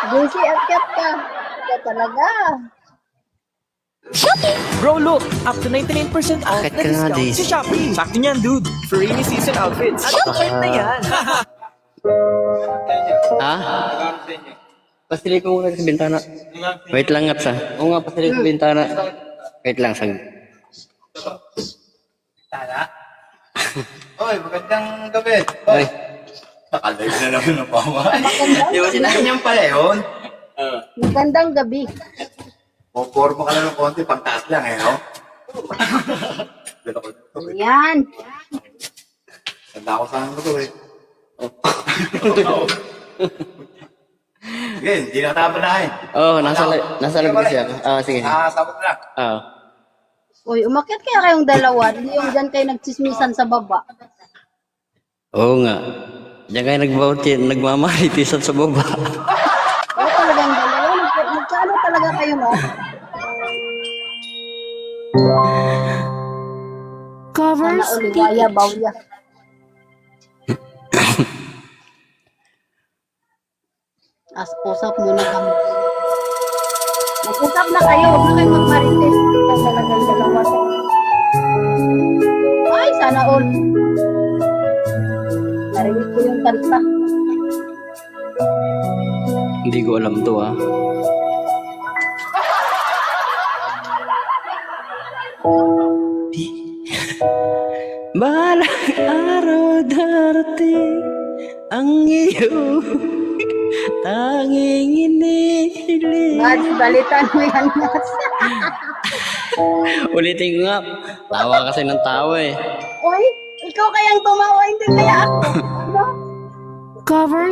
JC, akyat ka. Ikaw talaga. Bro, look! Up to 99% off Akit na ka nga, discount Daisy. sa Shopee. Sakto niyan, dude. For rainy season outfits. Anong kahit na yan? Ha? Pasili ko muna sa bintana. Wait lang nga sa. Oo nga, pasili ko sa bintana. Wait lang, sag. Oy, magandang gabi. Ay. Nakalive na naman ang pawa. Di ba sinabi? Ganyan pala yun. Magandang gabi. Puporma ka lang ng konti, pangtaas lang eh, no? Yan. Tanda ko saan ko to eh. Sige, hindi na tayo panahin. Oo, nasa loob kasi ako. Ah, sige. Sabot na. Oo. Uy, umakyat kaya kayong dalawa. Hindi yung dyan kayo nagchismisan sa baba. Oo nga. Diyan kayo nagmamaritisan sa baba. Oo talagang dalawa. Magkaano talaga kayo, no? Cover Sana uliwaya, bawya. Usap muna kami. Mag-usap na kayo. Huwag na kayo magmarites. Ito talagang dalawa. Ay, sana all. Narinig ko yung kanta. Hindi ko alam to ah. Balang araw darating ang iyong tanging inihiling. Mads, balitan mo yan, Mads. Ulitin ko nga. Tawa kasi ng tawa eh. Uy, ikaw kayang tumawa, hindi kaya ako. Ano? cover